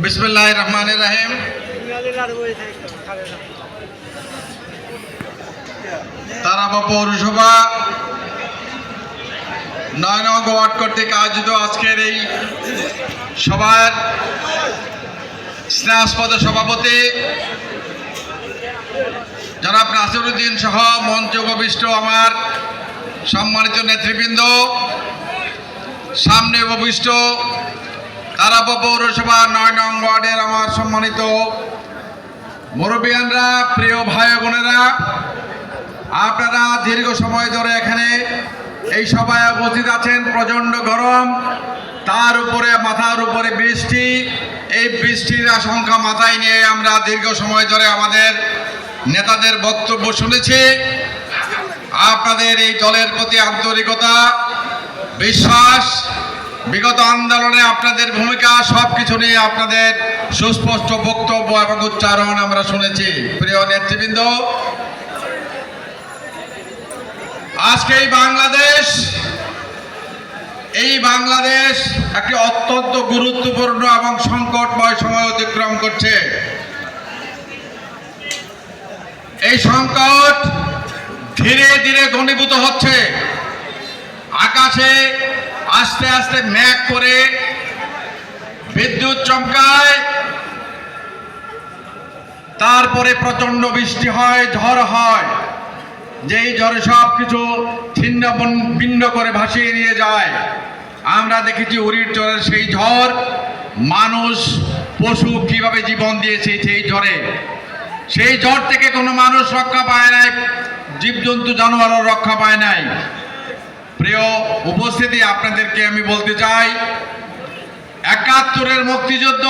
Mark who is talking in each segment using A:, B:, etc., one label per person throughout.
A: বিসমিল্লাহির রহমানির রহিম। তারাবা পৌরসভা ৯ নং ওয়ার্ড কর্তৃক আয়োজিত আজকের এই সভার স্নেহাস্পদ সভাপতি জনাব নাসিরউদ্দিন সহ মঞ্চে উপবিষ্ট আমার সম্মানিত নেতৃবৃন্দ, সামনে উপবিষ্ট তারাবা পৌরসভা ৯ নং ওয়ার্ডের আমার সম্মানিত মুরব্বিয়ানরা, প্রিয় ভাই বোনেরা, আপনারা দীর্ঘ সময় ধরে এখানে এই সভায় উপস্থিত আছেন। প্রচণ্ড গরম, তার উপরে মাথার উপরে বৃষ্টি। এই বৃষ্টির আশঙ্কা মাথায় নিয়ে আমরা দীর্ঘ সময় ধরে আমাদের নেতাদের বক্তব্য শুনেছি। আপনাদের এই দলের প্রতি আন্তরিকতা, বিশ্বাস, বিগত আন্দোলনে আপনাদের ভূমিকা, সব কিছু নিয়ে আপনাদের সুস্পষ্ট বক্তব্য এবং উচ্চারণ আমরা শুনেছি। প্রিয় নেতৃবৃন্দ, আজকে এই বাংলাদেশ একটি অত্যন্ত গুরুত্বপূর্ণ এবং সংকটময় সময় অতিক্রম করছে। এই সংকট ধীরে ধীরে ঘনীভূত হচ্ছে। আকাশে আস্তে আস্তে মেঘ করে বিদ্যুৎ চমকায়, তারপরে প্রচন্ড বৃষ্টি হয়, ঝড় হয়। যেই ঝড়ে সব কিছু ছিন্ন ভিন্ন করে ভাসিয়ে নিয়ে যায়। আমরা দেখেছি উড়ির ঝড়ের সেই ঝড়, মানুষ পশু কিভাবে জীবন দিয়েছে সেই ঝড়ে। সেই ঝড় থেকে কোনো মানুষ রক্ষা পায় নাই, জীবজন্তু জানোয়ারও রক্ষা পায় নাই। প্রিয় উপস্থিতি, আপনাদেরকে আমি বলতে চাই, ৭১-এর মুক্তিযুদ্ধ,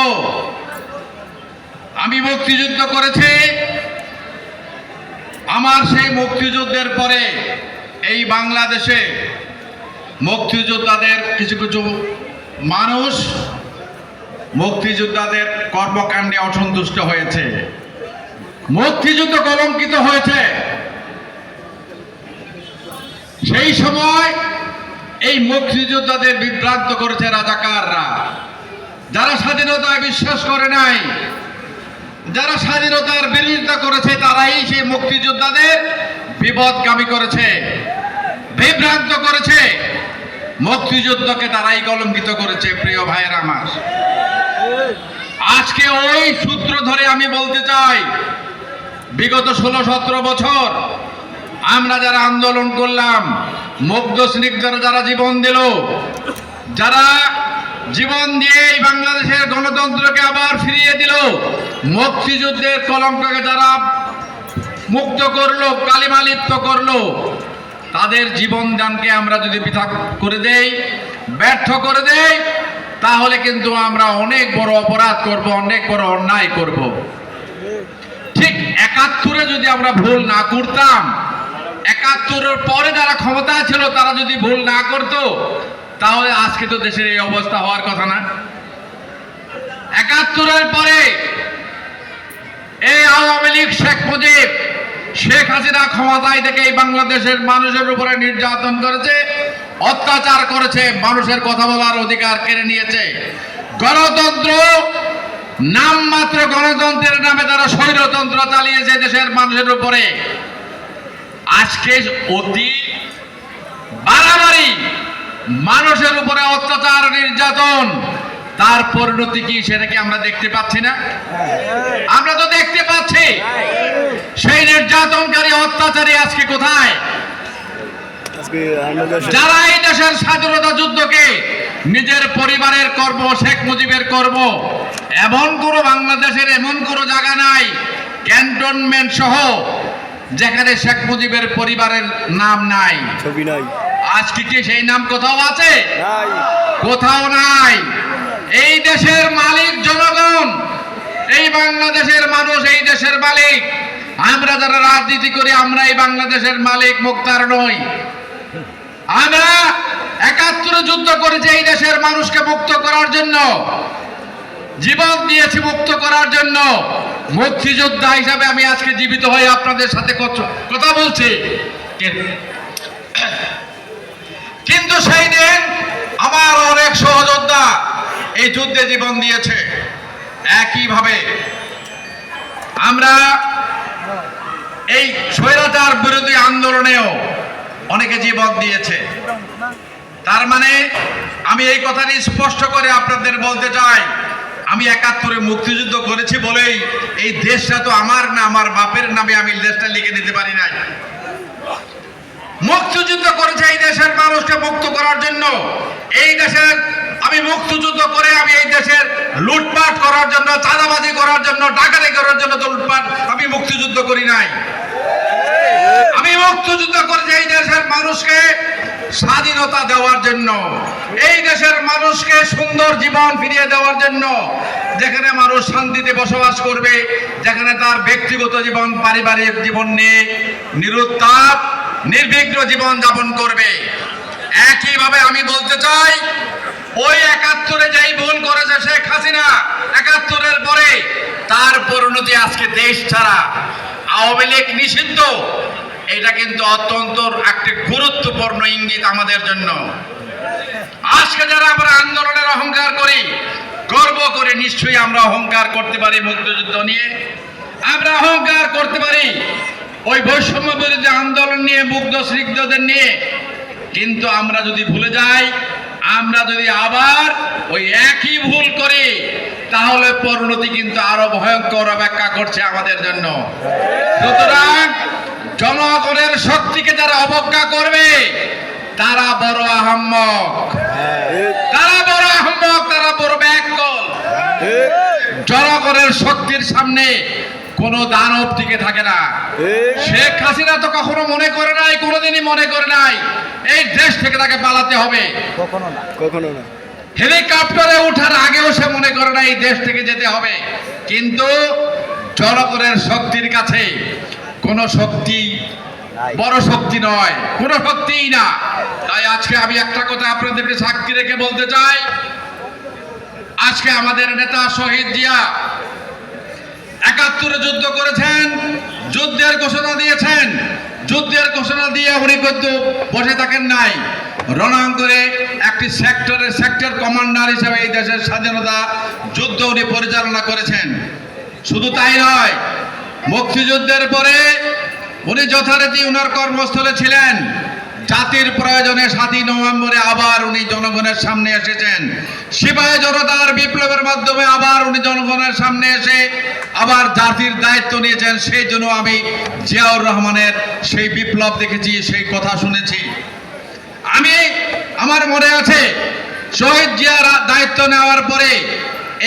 A: আমি মুক্তিযুদ্ধ করেছি। আমার সেই মুক্তিযুদ্ধের পরে এই বাংলাদেশে মুক্তিযোদ্ধাদের কিছু কিছু মানুষ মুক্তিযোদ্ধাদের কর্মকাণ্ডে অসন্তুষ্ট হয়েছে, মুক্তিযুদ্ধ কলঙ্কিত হয়েছে। সেই সময় এই মুক্তিযোদ্ধাদের বিভ্রান্ত করেছে রাজাকাররা, যারা স্বাধীনতায় বিশ্বাস করে নাই, যারা স্বাধীনতার বিরোধিতা করেছে, তারাই সেই মুক্তিযোদ্ধাদের বিপদগামী করেছে, বিভ্রান্ত করেছে। মুক্তিযুদ্ধকে তারাই কলঙ্কিত করেছে। প্রিয় ভাইয়েরা আমার, আজকে ওই সূত্র ধরে আমি বলতে চাই, বিগত 16-17 বছর আমরা যারা আন্দোলন করলাম, মুগ্ধ স্নিগ্ধরা যারা জীবন দিল, যারা জীবন দিয়ে এই বাংলাদেশের গণতন্ত্রকে আবার ফিরিয়ে দিল, মুক্তিযুদ্ধের কলঙ্ককে যারা মুক্ত করলো, কালিমা লিপ্ত করলো, তাদের জীবন দানকে আমরা যদি পৃথক করে দেই, ব্যর্থ করে দেই, তাহলে কিন্তু আমরা অনেক বড় অপরাধ করব, অনেক বড় অন্যায় করব। ঠিক ৭১-এ যদি আমরা ভুল না করতাম, ৭১-এর পরে যারা ক্ষমতা ছিল তারা যদি ভুল না করতো, তাহলে আজকে তো দেশের এই অবস্থা হওয়ার কথা না। ৭১-এর পরে এই আওয়ামী লীগ, শেখ মুজিব, শেখ হাসিনা ক্ষমতায় থেকে এই বাংলাদেশের মানুষের উপরে নির্যাতন করেছে, অত্যাচার করেছে, মানুষের কথা বলার অধিকার কেড়ে নিয়েছে। গণতন্ত্র, নামমাত্র গণতন্ত্রের নামে তারা স্বৈরতন্ত্র চালিয়েছে দেশের মানুষের উপরে। আজকে অতি বাড়াবাড়ি মানুষের উপরে অত্যাচার, নির্যাতন, তার পরিণতি কি সেটা কি আমরা দেখতে পাচ্ছি না? আমরা তো দেখতে পাচ্ছি। সেই নির্যাতনকারী, অত্যাচারী আজকে কোথায়? যারা এই দেশের স্বাধীনতা যুদ্ধকে নিজের পরিবারের কর্ম, শেখ মুজিবের কর্ম, এমন কোনো বাংলাদেশের এমন কোনো জায়গা নাই, ক্যান্টনমেন্ট সহ, যেখানে শেখ মুজিবের পরিবারের নাম নাই, ছবি নাই। আজকে কি সেই নাম কোথাও আছে? কোথাও নাই। এই দেশের মালিক জনগণ, এই বাংলাদেশের মানুষ, এই দেশের মালিক। আমরা যারা রাজনীতি করি, আমরা এই বাংলাদেশের মালিক, মুক্তার নই। আমরা ৭১-এ যুদ্ধ করেছি এই দেশের মানুষকে মুক্ত করার জন্য, জীবন দিয়েছি মুক্ত করার জন্য। মুক্তিযোদ্ধা হিসাবে আমি আজকে জীবিত হয়ে আপনাদের সাথে কথা বলছি। কিন্তু সেই দিন আমার অনেক সহযোদ্ধা এই যুদ্ধে জীবন দিয়েছে। একইভাবে আমরা এই স্বৈরাচার বিরোধী আন্দোলনেও অনেকে জীবন দিয়েছে। তার মানে আমি এই কথাটি স্পষ্ট করে আপনাদের বলতে চাই, আমি ৭১ মুক্তিযুদ্ধ করেছি বলেই এই দেশটা তো আমার না, আমার বাপের নামে আমি দেশটা লিখে নিতে পারি নাই। মুক্তিযুদ্ধ করেছে এই দেশের মানুষকে মুক্ত করার জন্য। এই দেশের আমি মুক্তিযুদ্ধ করে আমি এই দেশের লুটপাট করার জন্য, চাঁদাবাজি করার জন্য, ডাকাতি করার জন্য তো লুটপাট আমি মুক্তিযুদ্ধ করি নাই। আমি মুক্তিযুদ্ধ করেছি এই দেশের মানুষকে স্বাধীনতা দেওয়ার জন্য, এই দেশের মানুষকে সুন্দর জীবন ফিরিয়ে দেওয়ার জন্য, যেখানে মানুষ শান্তিতে বসবাস করবে, যেখানে তার ব্যক্তিগত জীবন, পারিবারিক জীবন নিয়ে নিরুত্তাপ নির্বিঘ্ন জীবন যাপন করবে। একইভাবে আমি বলতে চাই, ওই ৭১ যেই ভুল করেছে শেখ হাসিনা, ৭১ পরে তার পরিণতি আজকে দেশ ছাড়া, আওয়ামী লীগ নিষিদ্ধ, এটা কিন্তু অত্যন্ত একটি গুরুত্বপূর্ণ ইঙ্গিত আমাদের জন্য। আজকে যারা আমরা আন্দোলনের অহংকার করি, গর্ব করে, নিশ্চয়ই আমরা অহংকার করতে পারি মুক্তিযুদ্ধ নিয়ে, আমরা অহংকার করতে পারি ওই বৈষম্য বিরোধী আন্দোলন নিয়ে, মুগ্ধ স্নিগ্ধদের নিয়ে। কিন্তু আমরা যদি ভুলে যাই, আমরা যদি আবার ওই একই ভুল করি, তাহলে পরিণতি কিন্তু আরো ভয়ঙ্কর অপেক্ষা করছে আমাদের জন্য। সুতরাং জনগণের শক্তিকে যারা অবজ্ঞা করবে, তারা বড় আহাম্মক, তারা বড় আহাম্মক, তারা বড় ব্যাককল। জনগণের শক্তির সামনে কোনো দানব টিকে থাকে না। শেখ হাসিনা তো কখনো মনে করে নাই, কোনোদিনই মনে করে নাই এই দেশ থেকে তাকে পালাতে হবে,
B: কখনো না, কখনো না।
A: হেলিকপ্টারে ওঠার আগেও সে মনে করে না এই দেশ থেকে যেতে হবে। কিন্তু জনগণের শক্তির কাছে কোনো শক্তি বড় শক্তি নয়, কোনো শক্তিই না। তাই আজকে আমি একটা কথা আপনাদেরকে সাক্ষী রেখে বলতে চাই, আজকে আমাদের নেতা শহীদ জিয়া ৭১ যুদ্ধ করেছেন, যুদ্ধের ঘোষণা দিয়েছেন। যুদ্ধের ঘোষণা দিয়ে উনি কিন্তু বসে থাকেন নাই, রণাঙ্গনে একটি সেক্টর কমান্ডার হিসেবে এই দেশের স্বাধীনতা যুদ্ধ উনি পরিচালনা করেছেন। শুধু তাই নয়, মুক্তিযুদ্ধের পরে উনি যথারীতি উনার কর্মস্থলে ছিলেন। জাতির প্রয়োজনে ৭ই নভেম্বরে আবার উনি জনগণের সামনে এসেছেন। সিপাহী জনতার বিপ্লবের মাধ্যমে আবার উনি জনগণের সামনে এসে আবার জাতির দায়িত্ব নিয়েছেন। সেই জন্য আমি জিয়াউর রহমানের সেই বিপ্লব দেখেছি, সেই কথা শুনেছি। আমার মনে আছে শহীদ জিয়ার দায়িত্ব নেওয়ার পরে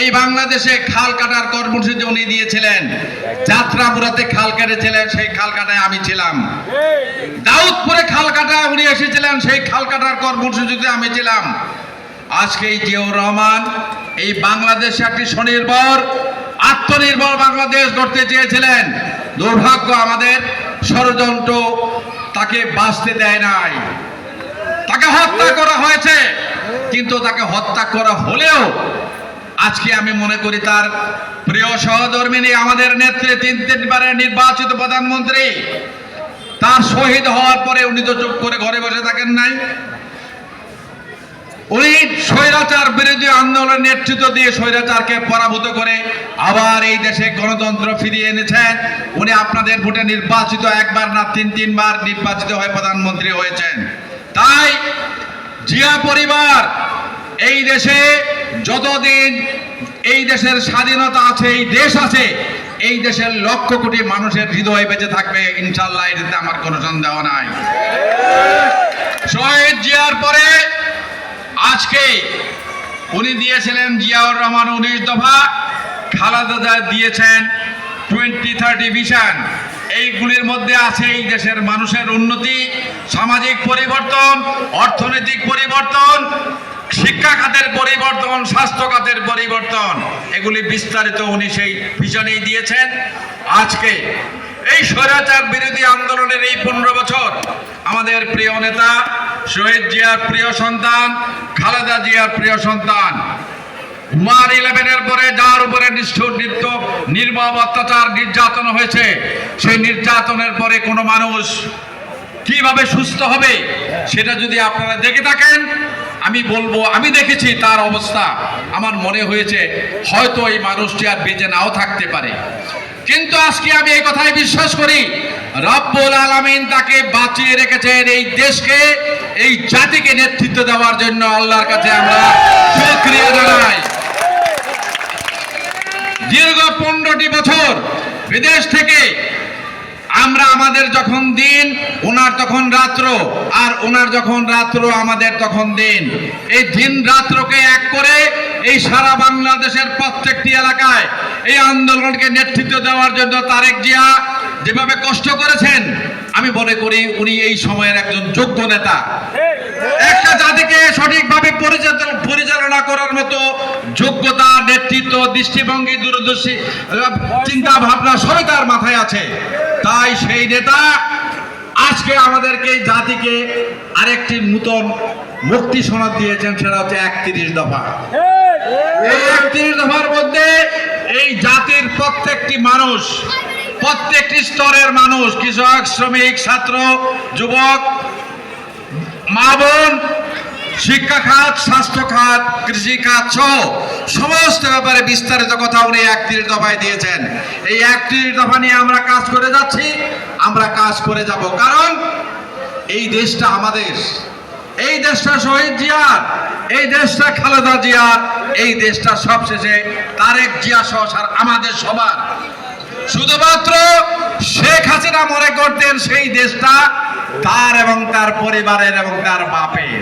A: এই বাংলাদেশে খাল কাটার কর্মসূচি উনি দিয়েছিলেন। যাত্রাপুরাতে খাল কেটেছিলেন, সেই খাল কাটায় আমি ছিলাম। দাউদপুরে খাল কাটায় উনি এসেছিলেন, সেই খাল কাটার কর্মসূচিতে আমি ছিলাম। আজকে এই জিয়াউর রহমান এই বাংলাদেশে একটি স্বনির্ভর, আত্মনির্ভর বাংলাদেশ গড়তে চেয়েছিলেন। দুর্ভাগ্য, আমাদের ষড়যন্ত্র তাকে বাঁচতে দেয় নাই। তাকে হত্যা করা হয়েছে, কিন্তু তাকে হত্যা করা হলেও আজকে আমি মনে করি তার প্রিয় সহধর্মিনী, আমাদের নেত্রী, ৩ বারের নির্বাচিত প্রধানমন্ত্রী, তার শহীদ হওয়ার পরে উনি তো চুপ করে ঘরে বসে থাকেন নাই। উনি স্বৈরাচার বিরোধী আন্দোলনের নেতৃত্ব দিয়ে স্বৈরাচারকে পরাভূত করে আবার এই দেশে গণতন্ত্র ফিরিয়ে এনেছেন। উনি আপনাদের ভোটে নির্বাচিত, একবার না ৩বার নির্বাচিত হয়ে প্রধানমন্ত্রী হয়েছেন। তাই জিয়া পরিবার এই দেশে যতদিন এই দেশের স্বাধীনতা আছে, এই দেশ আছে, এই দেশের লক্ষ কোটি মানুষের হৃদয়ে বেঁচে থাকবে ইনশাআল্লাহ, এটাতে আমার কোনো সন্দেহ নাই। শহীদ জিয়ার পরে আজকে উনি দিয়েছিলেন জিয়াউর রহমান 19 দফা, খালেদা জিয়া দিয়েছেন 2030 ভিশন। এইগুলির মধ্যে আছে এই দেশের মানুষের উন্নতি, সামাজিক পরিবর্তন, অর্থনৈতিক পরিবর্তন, শিক্ষা খাতের পরিবর্তন, স্বাস্থ্য খাতের পরিবর্তন, এগুলি বিস্তারিত উনি সেই ভিশনেই দিয়েছেন। আজকে এই স্বৈরাচার বিরোধী আন্দোলনের এই 15 বছর আমাদের প্রিয় নেতা শহীদ জিয়ার প্রিয় সন্তান, খালেদা জিয়ার প্রিয় সন্তান, মার 11-এর পরে যার উপরে নির্মম অত্যাচার, নির্যাতন হয়েছে, সেই নির্যাতনের পরে কোনো মানুষ কিভাবে সুস্থ হবে সেটা যদি আপনারা দেখে থাকেন, আমি বলবো, আমি দেখেছি তার অবস্থা, আমার মনে হয়েছে হয়তো এই মানুষটি আর বেঁচে নাও থাকতে পারে। কিন্তু আজকে আমি এই কথাই বিশ্বাস করি, রব্বুল আলামিন তাকে বাঁচিয়ে রেখেছেন এই দেশকে, এই জাতিকে নেতৃত্ব দেওয়ার জন্য। আল্লাহর কাছে আমরা শুকরিয়া জানাই। দীর্ঘ 15টি বছর বিদেশ থেকে আমরা, আমাদের যখন দিন ওনার তখন রাত্র, আর ওনার যখন রাত্র আমাদের তখন দিন, এই দিন রাত্রকে এক করে এই সারা বাংলাদেশের প্রত্যেকটি এলাকায় এই আন্দোলনকে নেতৃত্ব দেওয়ার জন্য তারেক জিয়া যেভাবে কষ্ট করেছেন, আমি মনে করি উনি এই সময়ের একজন যোগ্য নেতা। একটা জাতিকে সঠিকভাবে পরিচালনা করার মতো যোগ্যতা, নেতৃত্ব, দৃষ্টিভঙ্গি, দূরদর্শী চিন্তা ভাবনা সবই তার মাথায় আছে। তাই সেই নেতা আজকে আমাদেরকে, এই জাতিকে আরেকটি নূতন মুক্তি সনদ দিয়েছেন, সেটা হচ্ছে 31 দফা। এই 31 দফার মধ্যে এই জাতির প্রত্যেকটি মানুষ, প্রত্যেকটি স্তরের মানুষ, কৃষক, শ্রমিক, ছাত্র, যুবক, মা বোন, শিক্ষা খাত, স্বাস্থ্য খাত, কৃষি খাত সহ সমস্ত ব্যাপারে বিস্তারিত কথা উনি 31 দফায় দিয়েছেন। এই 31 দফা নিয়ে আমরা কাজ করে যাচ্ছি, আমরা কাজ করে যাব। কারণ এই দেশটা আমাদের, এই দেশটা শহীদ জিয়ার, এই দেশটা খালেদা জিয়ার, এই দেশটা সবশেষে তারেক জিয়া সহ আমাদের সবার। শুধুমাত্র শেখ হাসিনা মনে করতেন সেই দেশটা তার এবং তার পরিবারের এবং তার বাপের,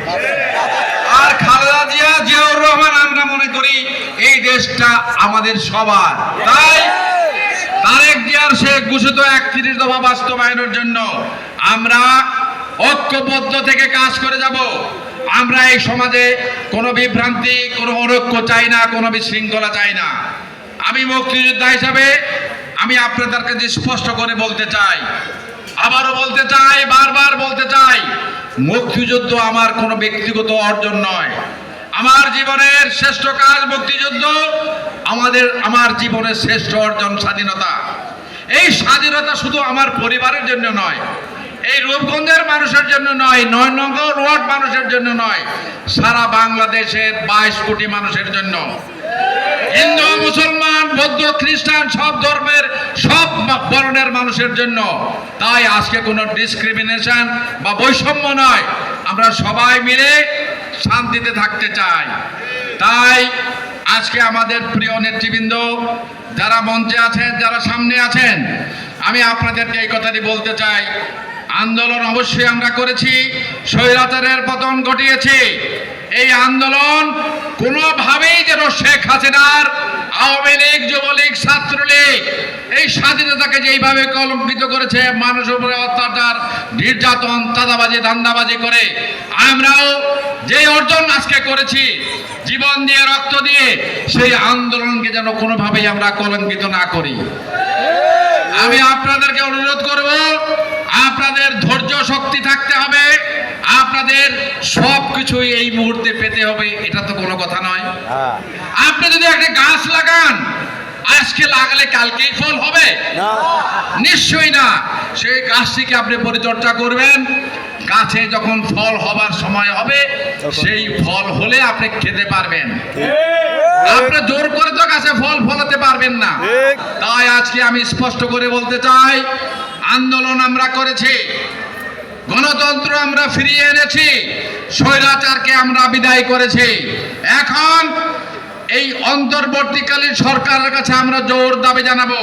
A: আর খালেদা জিয়া, জিয়াউর রহমান আমরা মনে করি এই দেশটা আমাদের সবার। তাই তারেক জিয়ার সে ঘোষিত 31 দফা বাস্তবায়নের জন্য আমরা ঐক্যবদ্ধ থেকে কাজ করে যাব। আমরা এই সমাজে কোনো বিভ্রান্তি, কোনো অনৈক্য চাই না, কোনো বিশৃঙ্খলা চাই না। আমি মুক্তিযোদ্ধা হিসাবে আমি আপনাদের কাছে স্পষ্ট করে বলতে চাই, আবারও বলতে চাই, বারবার বলতে চাই, মুক্তিযুদ্ধ আমার কোনো ব্যক্তিগত অর্জন নয়। আমার জীবনের শ্রেষ্ঠ কাজ মুক্তিযুদ্ধ, আমার জীবনের শ্রেষ্ঠ অর্জন স্বাধীনতা। এই স্বাধীনতা শুধু আমার পরিবারের জন্য নয়, এই রূপগঞ্জের মানুষের জন্য নয়, 9 নম্বর ওয়ার্ড মানুষের জন্য নয়, সারা বাংলাদেশের 22 কোটি মানুষের জন্য। হিন্দু, মুসলমান, বৌদ্ধ, খ্রিস্টান, সব ধর্মের, সব বর্ণের মানুষের জন্য। তাই আজকে কোনো ডিসক্রিমিনেশন বা বৈষম্য নয়, আমরা সবাই মিলে শান্তিতে থাকতে চাই। তাই আজকে আমাদের প্রিয় নেতৃবৃন্দ যারা মঞ্চে আছেন, যারা সামনে আছেন, আমি আপনাদেরকে এই কথাটি বলতে চাই, আন্দোলন অবশ্যই আমরা করেছি, স্বৈরাচারের পতন ঘটিয়েছি। এই আন্দোলন কোনোভাবেই যেন শেখ হাসিনার, আওয়ামী লীগ, যুবলীগ, ছাত্রলীগ এই স্বাধীনতাকে যেইভাবে কলঙ্কিত করেছে, মানুষের উপরে অত্যাচার, নির্যাতন, চাঁদাবাজি, ধান্দাবাজি করে আমরাও যে অর্জন আজকে করেছি জীবন দিয়ে, রক্ত দিয়ে, সেই আন্দোলনকে যেন কোনোভাবেই আমরা কলঙ্কিত না করি। আমি আপনাদেরকে অনুরোধ করব, আপনাদের ধৈর্য শক্তি থাকতে হবে, আপনাদের সবকিছুই এই মুহূর্তে পেতে হবে, এটা তো কোনো কথা নয়। আপনি যদি একটা গাছ লাগান, আজকে লাগালে কালকেই ফল হবে? নিশ্চয়ই না। সেই গাছটিকে আপনি পরিচর্যা করবেন, গাছে যখন ফল হবার সময় হবে, সেই ফল হলে আপনি খেতে পারবেন। আপনি জোর করে তো গাছে ফল ফলাতে পারবেন না। তাই আজকে আমি স্পষ্ট করে বলতে চাই, আন্দোলন আমরা করেছি, গণতন্ত্র আমরা ফিরিয়ে এনেছি, স্বৈরাচারকে আমরা বিদায় করেছি। এখন এই অন্তর্বর্তীকালীন সরকারের কাছে আমরা জোর দাবি জানাবো,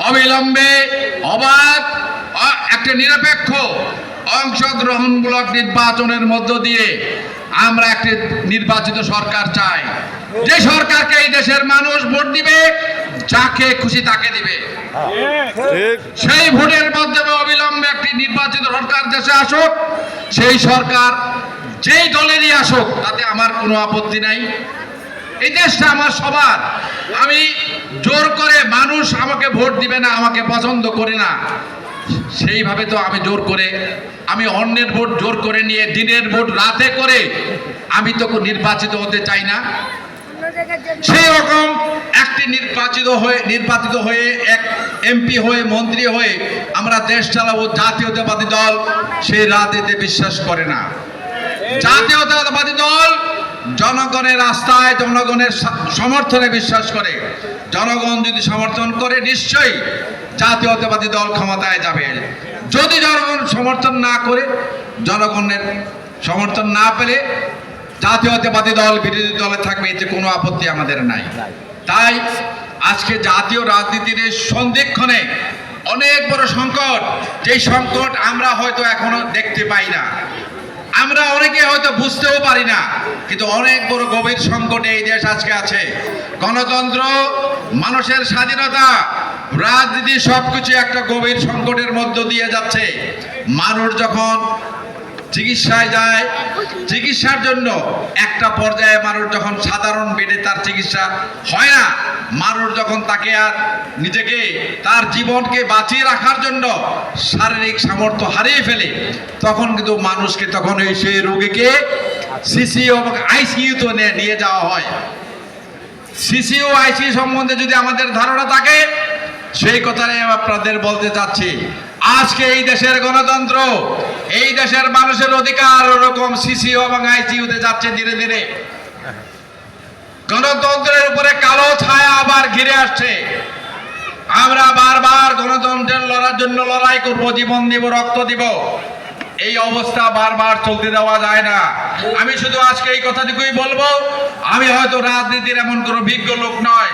A: অবিলম্বে অবাধ, একটা নিরপেক্ষ, অংশগ্রহণমূলক নির্বাচনের মধ্য দিয়ে আমরা একটি নির্বাচিত সরকার চাই, যে সরকারকে এই দেশের মানুষ ভোট দিবে, যাকে খুশি তাকে দিবে। সেই ভোটের মাধ্যমে অবিলম্বে একটি নির্বাচিত সরকার দেশে আসুক। সেই সরকার যেই দলেরই আসুক, তাতে আমার কোনো আপত্তি নাই। এই দেশটা আমার সবার। আমি জোর করে, মানুষ আমাকে ভোট দিবে না, আমাকে পছন্দ করে না, সেইভাবে তো আমি জোর করে, আমি অন্যের ভোট জোর করে নিয়ে, দিনের ভোট রাতে করে আমি তো নির্বাচিত হতে চাই না। সেই রকম একটি নির্বাচিত হয়ে এক এমপি হয়ে, মন্ত্রী হয়ে আমরা দেশ চালাবো, জাতীয়তাবাদী দল সেই রাজনীতিতে বিশ্বাস করে না। জাতীয়তাবাদী দল জনগণের আস্থায়, জনগণের সমর্থনে বিশ্বাস করে। জনগণ যদি সমর্থন করে নিশ্চয়ই জাতীয়তাবাদী দল ক্ষমতায় যাবে। যদি জনগণ সমর্থন না করে, জনগণের সমর্থন না পেলে জাতীয়তাবাদী দল বিরোধী দলে থাকবে, এতে কোনো আপত্তি আমাদের নাই। তাই আজকে জাতীয় রাজনীতির এই সন্ধিক্ষণে অনেক বড় সংকট, যেই সংকট আমরা হয়তো এখনো দেখতে পাই না, আমরা অনেকে হয়তো বুঝতেও পারি না, কিন্তু অনেক বড় গভীর সংকটে এই দেশ আজকে আছে। গণতন্ত্র, মানুষের স্বাধীনতা, রাজনীতি সবকিছু একটা গভীর সংকটের মধ্য দিয়ে যাচ্ছে। মানুষ যখন চিকিৎসায় যায়, চিকিৎসার জন্য একটা পর্যায়ে মানুষ যখন সাধারণ বেডে তার চিকিৎসা হয় না, মানুষ যখন তাকে আর নিজেকে, তার জীবনকে বাঁচিয়ে রাখার জন্য শারীরিক সামর্থ্য হারিয়ে ফেলে, তখন কিন্তু মানুষকে তখন সেই রোগীকে সিসিইউ এবং আইসিইউতে নিয়ে যাওয়া হয়। সিসিইউ আইসিইউ সম্বন্ধে যদি আমাদের ধারণা থাকে, সেই কথাই আপনাদের বলতে চাচ্ছি। আজকে এই দেশের গণতন্ত্র, এই দেশের মানুষের অধিকার ওরকম সিসিইউ এবং আইসিইউতে যাচ্ছে ধীরে ধীরে। গণতন্ত্রের উপরে কালো ছায়া আবার ঘিরে আসছে। আমরা বারবার গণতন্ত্রের লড়ার জন্য লড়াই করব, জীবন দিব, রক্ত দিব। এই অবস্থা বারবার চলতে দেওয়া যায় না। আমি শুধু আজকে এই কথাটুকুই বলবো, আমি হয়তো রাজনীতির এমন কোনো বিজ্ঞ লোক নয়,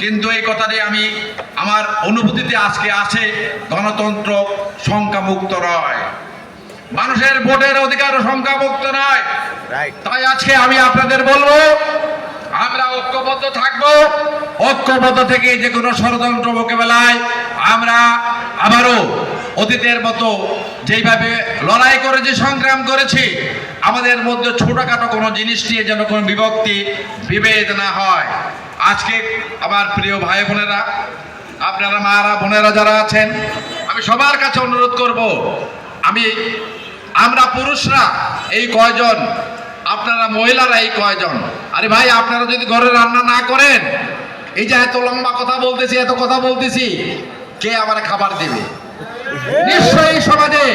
A: কিন্তু এই কথাটি আমি আমার অনুভূতিতে আজকে আছে, গণতন্ত্র সংখ্যামুক্ত নয়, মানুষের ভোটের অধিকার সংখ্যামুক্ত নয়। তাই আজকে আমি আপনাদের বলবো, আমরা ঐক্যবদ্ধ থাকবো। ঐক্যবদ্ধ থেকে যে কোনো ষড়যন্ত্র মোকাবেলায় আমরা আবারও অতীতের মতো যেইভাবে লড়াই করেছি, সংগ্রাম করেছি, আমাদের মধ্যে ছোটখাটো কোনো জিনিস নিয়ে যেন কোনো বিভক্তি বিভেদ না হয়। আজকে আমার প্রিয় ভাই বোনেরা, আপনারা মারা বোনেরা যারা আছেন, আমি সবার কাছে অনুরোধ করব, আমরা পুরুষরা এই কয়জন, আপনারা মহিলারা এই কয়জন, আরে ভাই আপনারা যদি ঘরে রান্না না করেন, এই যে এত লম্বা কথা বলতেছি, এত কথা বলতেছি, কে আমার খাবার দেবে? নিশ্চয়ই সমাজে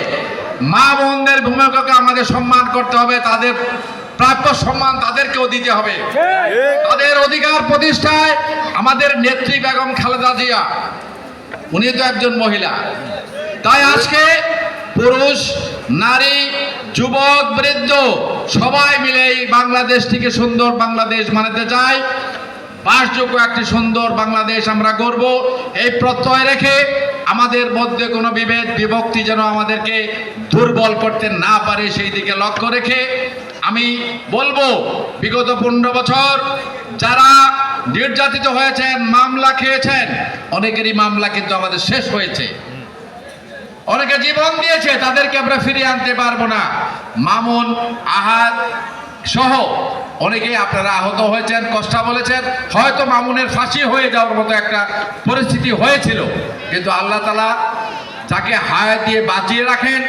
A: মা বোনদের ভূমিকাকে আমাদের সম্মান করতে হবে, তাদের প্রাপ্য সম্মান তাদেরকেও দিতে হবে। তাদের অধিকার প্রতিষ্ঠায় আমাদের নেত্রী বেগম খালেদা জিয়া, উনি তো একজন মহিলা। তাই আজকে পুরুষ, নারী, যুবক, বৃদ্ধ সবাই মিলে এই বাংলাদেশটিকে সুন্দর বাংলাদেশ বানাতে চাই। বাসযোগ্য একটি সুন্দর বাংলাদেশ আমরা গড়ব, এই প্রত্যয় রেখে আমাদের মধ্যে কোনো বিভেদ বিভক্তি যেন আমাদেরকে দুর্বল করতে না পারে, সেই দিকে লক্ষ্য রেখে আমি বলবো, বিগত 15 বছর যারা নির্যাতিত হয়েছেন, মামলা খেয়েছেন, অনেকেরই মামলা কিন্তু আমাদের শেষ হয়েছে, অনেকে জীবন দিয়েছে, তাদেরকে আমরা ফিরিয়ে আনতে পারবো না। মামুন, আহাদ সহ অনেকেই আপনারা আহত হয়েছেন, কষ্ট বলেছেন, হয়তো মামুনের ফাঁসি হয়ে যাওয়ার মতো একটা পরিস্থিতি হয়েছিল, কিন্তু আল্লাহ তাআলা যাকে হায়াত দিয়ে বাঁচিয়ে রাখেন,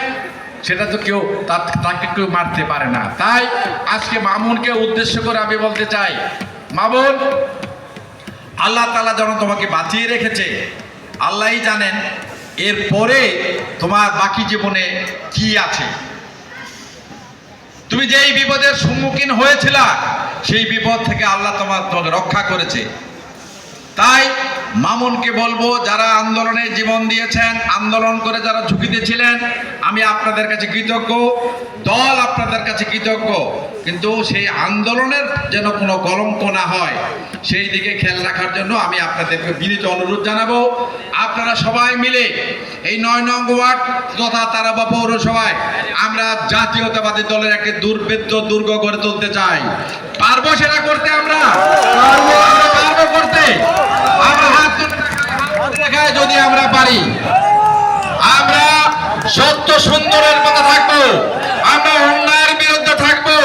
A: সেটা তো কেউ তাকে কেউ মারতে পারে না। তাই আজকে মামুনকে উদ্দেশ্য করে আমি বলতে চাই, মামুন, আল্লাহ তাআলা যেন তোমাকে বাঁচিয়ে রেখেছে, আল্লাহই জানেন এরপরে তোমার বাকি জীবনে কি আছে। তুমি যেই বিপদের সম্মুখীন হয়েছিল, সেই বিপদ থেকে আল্লাহ তোমাকে রক্ষা করেছে। তাই মামুনকে বলবো, যারা আন্দোলনে জীবন দিয়েছেন, আন্দোলন করে যারা ঝুঁকিতে ছিলেন, আমি আপনাদের কাছে কৃতজ্ঞ, দল আপনাদের কাছে কৃতজ্ঞ, কিন্তু সেই আন্দোলনের যেন কোনো কলঙ্ক না হয়, সেই দিকে খেয়াল রাখার জন্য আমি আপনাদেরকে বিনীত অনুরোধ জানাবো। আপনারা সবাই মিলে এই 9 নং ওয়ার্ড তথা তারাবা পৌরসভায় আমরা জাতীয়তাবাদী দলের একটি দুর্ভেদ্য দুর্গ গড়ে তুলতে চাই। পারবো সেটা করতে? আমরা পারবো করতে? আমরা হাত দেখায় যদি আমরা পারি, আমরা সত্য সুন্দরের কথা থাকবো, আমরা অন্যায়ের বিরুদ্ধে থাকবো,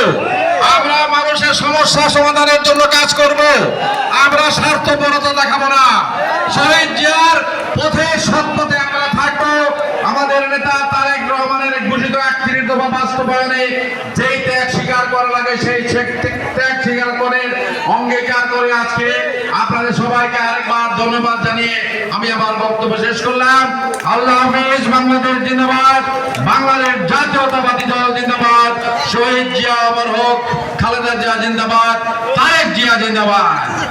A: আমরা মানুষের সমস্যা সমাধানের জন্য কাজ করব, আমরা স্বার্থপরতা দেখাবো না, শহীদ জিয়ার পথে সৎ পথে আমরা থাকবো। আমাদের নেতা তারেক রহমানের ঘোষিত 31 দফা বাস্তবায়নে যেই ত্যাগ স্বীকার করা লাগে, সেই ত্যাগ স্বীকার করে অঙ্গীকার করে আজকে আপনাদের সবাইকে আরেকবার ধন্যবাদ জানিয়ে আমি আমার বক্তব্য শেষ করলাম। আল্লাহ হাফেজ। বাংলাদেশ জিন্দাবাদ, বাংলাদেশ জাতীয়তাবাদী দল জিন্দাবাদ, শহীদ জিয়া। জিয়া অমর হোক, খালেদা জিয়া জিন্দাবাদ, তারেক জিয়া জিন্দাবাদ।